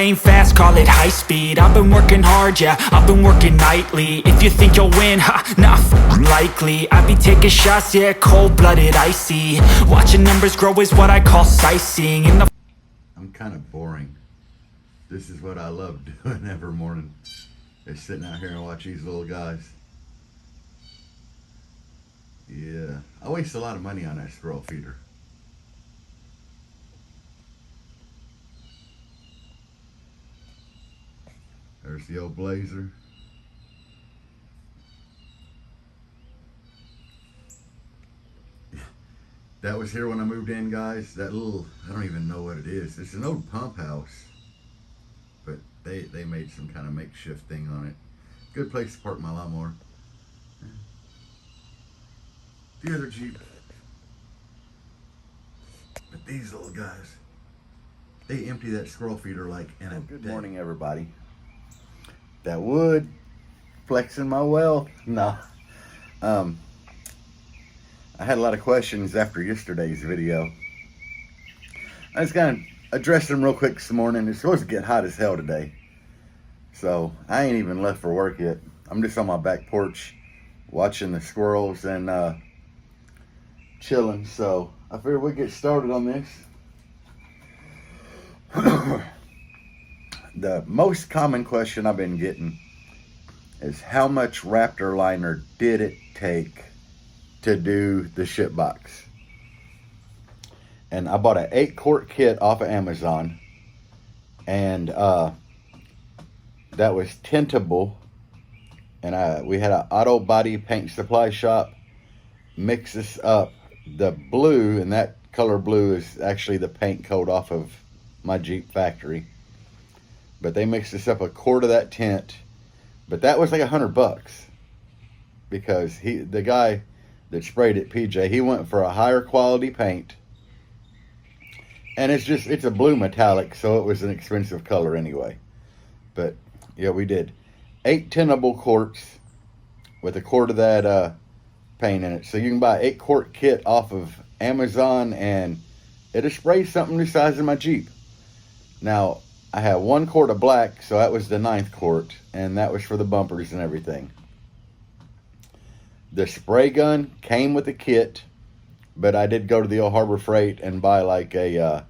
playing fast, call it high speed. I've been working hard, yeah, I've been working nightly. If you think you'll win, ha, nah, likely. I be taking shots, yeah, cold-blooded, icy. Watching numbers grow is what I call sightseeing. In the I'm kind of boring. This is what I love doing every morning, is sitting out here and watch these little guys. Yeah, I waste a lot of money on that squirrel feeder. There's the old Blazer. That was here when I moved in, guys. That little, I don't even know what it is. It's an old pump house, but they made some kind of makeshift thing on it. Good place to park my lawnmower. The other Jeep. But these little guys, they empty that squirrel feeder like in a Good morning, everybody. That wood, flexing my wealth. No. I had a lot of questions after yesterday's video. I was going to address them real quick this morning. It's supposed to get hot as hell today. So I ain't even left for work yet. I'm just on my back porch watching the squirrels and chilling. So I figured we'd get started on this. The most common question I've been getting is how much Raptor liner did it take to do the ship box? And I bought an 8-quart kit off of Amazon, and that was tintable. And we had an auto body paint supply shop mix this up. The blue, and that color blue is actually the paint coat off of my Jeep factory. But they mixed us up a quart of that tint. But that was like $100 because the guy that sprayed it, PJ, he went for a higher quality paint. And it's a blue metallic, so it was an expensive color anyway. But yeah, we did 8 tintable quarts with a quart of that paint in it. So you can buy an 8-quart kit off of Amazon, and it'll spray something the size of my Jeep. Now, I had 1 quart of black, so that was the 9th quart, and that was for the bumpers and everything. The spray gun came with the kit, but I did go to the old Harbor Freight and buy like a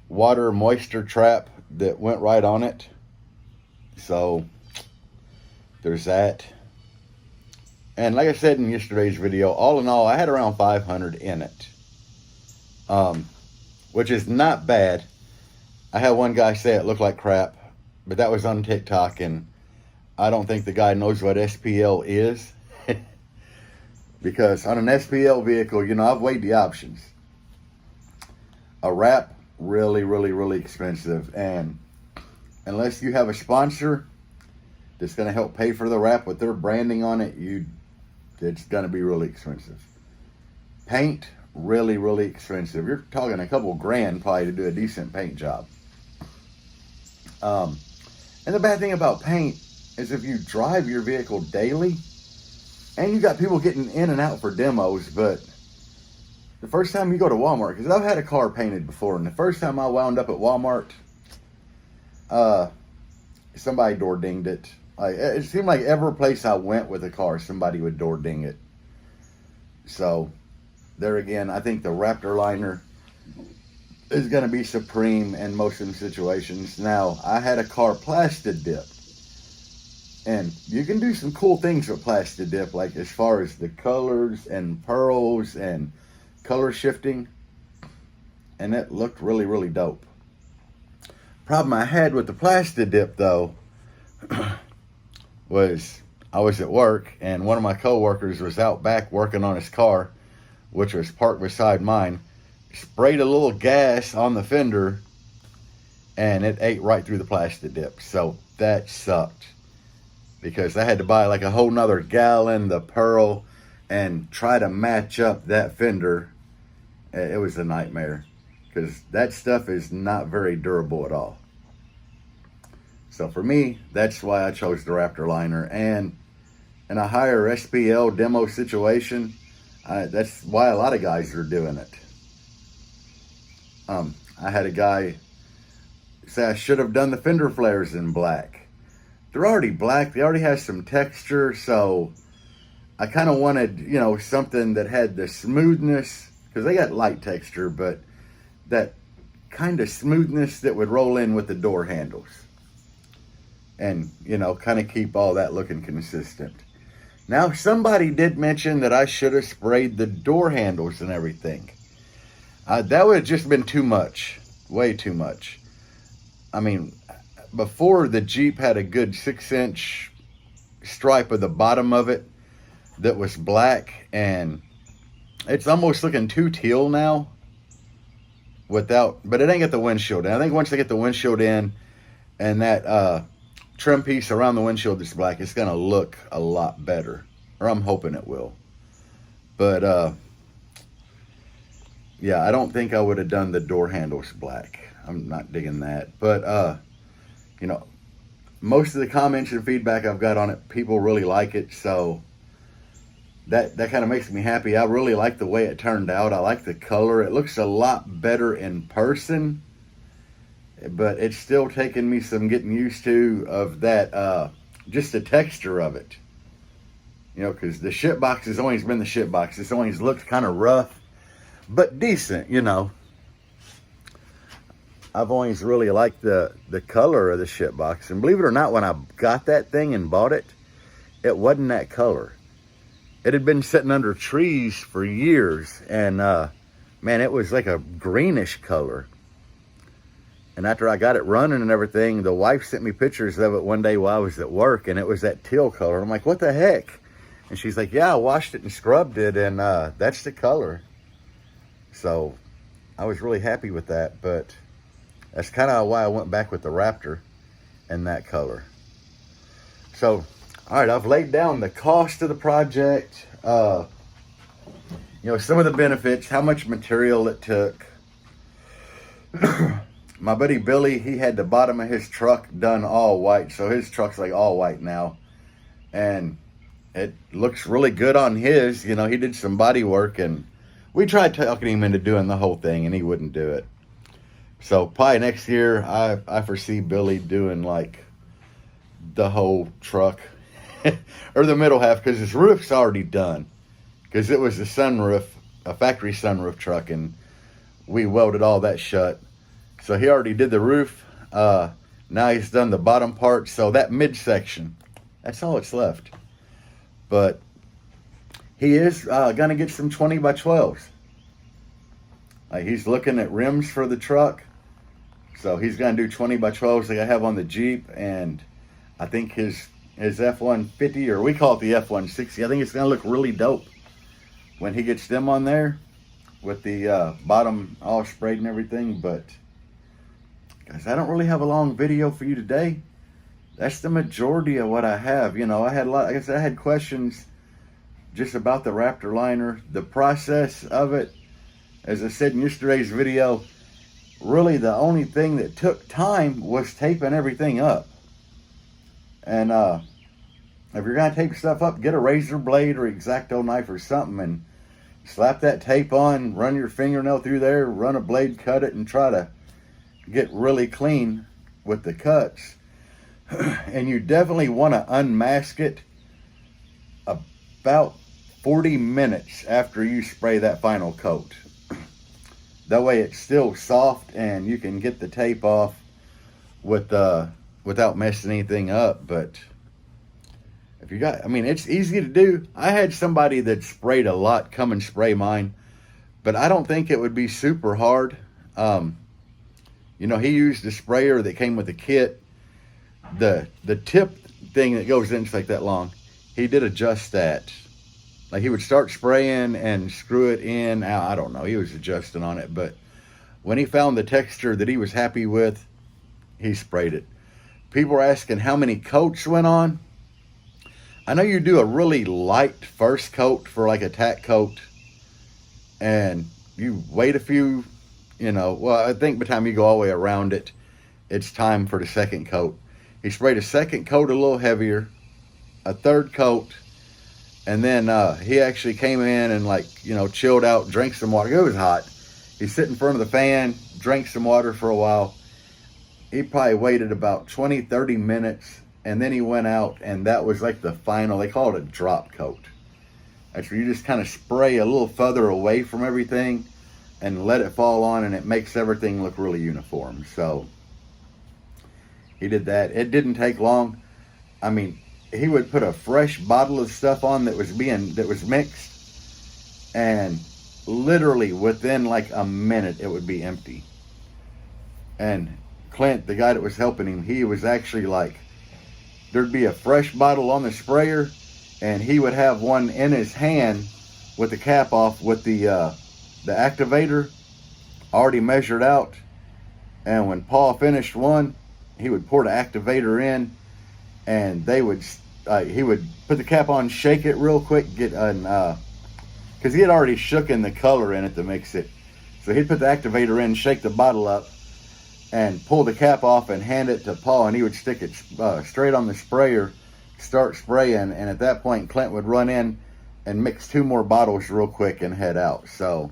water moisture trap that went right on it. So there's that. And like I said in yesterday's video, all in all, I had around 500 in it, which is not bad. I had one guy say it looked like crap, but that was on TikTok, and I don't think the guy knows what SPL is. Because on an SPL vehicle, you know, I've weighed the options. A wrap, really, really, really expensive. And unless you have a sponsor that's going to help pay for the wrap with their branding on it, it's going to be really expensive. Paint, really, really expensive. You're talking a couple grand probably to do a decent paint job. And the bad thing about paint is if you drive your vehicle daily, and you got people getting in and out for demos, but the first time you go to Walmart, because I've had a car painted before, and the first time I wound up at Walmart, somebody door dinged it. It seemed like every place I went with a car, somebody would door ding it. So, there again, I think the Raptor liner is going to be supreme in most of the situations. Now, I had a car plastic dipped. And you can do some cool things with plastic dip, like as far as the colors and pearls and color shifting. And it looked really, really dope. Problem I had with the plastic dip, though, was I was at work, and one of my coworkers was out back working on his car, which was parked beside mine, sprayed a little gas on the fender, and it ate right through the plastic dip. So that sucked, because I had to buy like a whole nother gallon, the pearl, and try to match up that fender. It was a nightmare, because that stuff is not very durable at all. So for me, that's why I chose the Raptor liner. And in a higher SPL demo situation, that's why a lot of guys are doing it. I had a guy say I should have done the fender flares in black. They're already black. They already have some texture, so I kind of wanted, something that had the smoothness, because they got light texture, but that kind of smoothness that would roll in with the door handles. And, kind of keep all that looking consistent. Now, somebody did mention that I should have sprayed the door handles and everything. That would have just been too much. Way too much. I mean, before the Jeep had a good 6-inch stripe of the bottom of it that was black, and it's almost looking too teal now but it ain't got the windshield in. I think once they get the windshield in and that trim piece around the windshield that's black, it's gonna look a lot better, or I'm hoping it will. But yeah, I don't think I would have done the door handles black. I'm not digging that. But most of the comments and feedback I've got on it, people really like it, so that kind of makes me happy. I really like the way it turned out. I like the color. It looks a lot better in person, but it's still taking me some getting used to of that, just the texture of it. Because the ship box has always been the ship box. It's always looked kind of rough, but decent, I've always really liked the color of the ship box. And believe it or not, when I got that thing and bought it, it wasn't that color. It had been sitting under trees for years, and man, it was like a greenish color. And after I got it running and everything, the wife sent me pictures of it one day while I was at work, and it was that teal color. I'm like, what the heck? And she's like, yeah, I washed it and scrubbed it, and that's the color. So I was really happy with that, but that's kind of why I went back with the Raptor in that color. So, all right, I've laid down the cost of the project, some of the benefits, how much material it took. My buddy Billy, he had the bottom of his truck done all white, so his truck's like all white now. And it looks really good on his. He did some body work, and we tried talking him into doing the whole thing, and he wouldn't do it. So probably next year, I foresee Billy doing like the whole truck. Or the middle half, because his roof's already done. Because it was a sunroof, a factory sunroof truck, and we welded all that shut. So he already did the roof. Now he's done the bottom part. So that midsection, that's all it's left. But he is going to get some 20 by 12s. He's looking at rims for the truck. So he's going to do 20 by 12s like I have on the Jeep. And I think his F-150, or we call it the F-160, I think it's going to look really dope when he gets them on there with the bottom all sprayed and everything. But guys, I don't really have a long video for you today. That's the majority of what I have. I had I had questions just about the Raptor liner, the process of it. As I said in yesterday's video, really the only thing that took time was taping everything up. And if you're going to tape stuff up, get a razor blade or X-Acto knife or something and slap that tape on, run your fingernail through there, run a blade, cut it, and try to get really clean with the cuts. And you definitely want to unmask it about 40 minutes after you spray that final coat. That way it's still soft and you can get the tape off without messing anything up. But if you it's easy to do. I had somebody that sprayed a lot come and spray mine, but I don't think it would be super hard. He used a sprayer that came with the kit. The tip thing that goes in, it's like that long. He did adjust that. Like he would start spraying and screw it in. I don't know. He was adjusting on it, but when he found the texture that he was happy with, he sprayed it. People are asking how many coats went on. I know you do a really light first coat for like a tack coat, and you wait a few, I think by the time you go all the way around it, it's time for the second coat. He sprayed a second coat a little heavier, a third coat, and then he actually came in and chilled out, drank some water. It was hot. He sit in front of the fan, drank some water for a while, he probably waited about 20-30 minutes, and then he went out, and that was like the final. They call it a drop coat. That's where you just kind of spray a little further away from everything and let it fall on, and it makes everything look really uniform. So he did that. It didn't take long. I mean, he would put a fresh bottle of stuff on that was mixed, and literally within like a minute it would be empty. And Clint, the guy that was helping him, he was actually like, there'd be a fresh bottle on the sprayer, and he would have one in his hand with the cap off with the activator already measured out. And when Paul finished one, he would pour the activator in, and he would put the cap on, shake it real quick, because he had already shooken the color in it to mix it. So he'd put the activator in, shake the bottle up, and pull the cap off and hand it to Paul, and he would stick it straight on the sprayer, start spraying, and at that point Clint would run in and mix 2 more bottles real quick and head out. So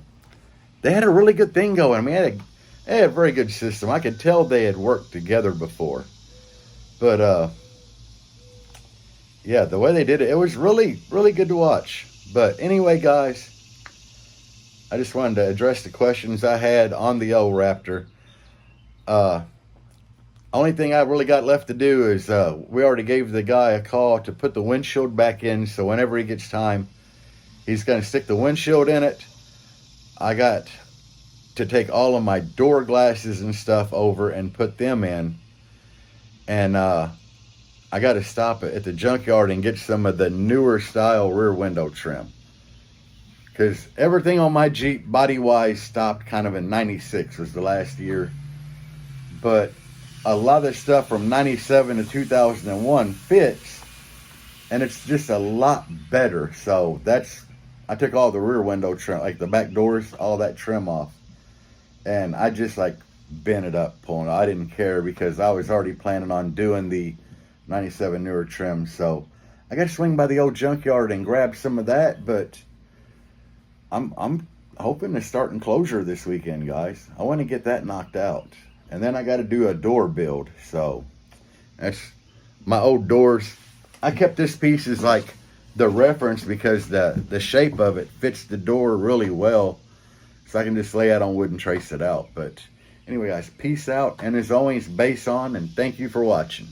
they had a really good thing going. I mean, they had a very good system. I could tell they had worked together before. But yeah, the way they did it, it was really, really good to watch. But anyway, guys, I just wanted to address the questions I had on the old Raptor. Only thing I really got left to do is we already gave the guy a call to put the windshield back in, so whenever he gets time, he's going to stick the windshield in it. I got to take all of my door glasses and stuff over and put them in, and I got to stop at the junkyard and get some of the newer style rear window trim, because everything on my Jeep body-wise stopped kind of in 96 was the last year. But a lot of the stuff from 97 to 2001 fits, and it's just a lot better. So I took all the rear window trim, like the back doors, all that trim off, and I just like bent it up, pulling it. I didn't care because I was already planning on doing the 97 newer trim. So I got to swing by the old junkyard and grab some of that, but I'm hoping to start enclosure this weekend, guys. I want to get that knocked out. And then I got to do a door build. So that's my old doors. I kept this piece as like the reference because the shape of it fits the door really well. So I can just lay out on wood and trace it out. But anyway, guys, peace out. And as always, bass on. And thank you for watching.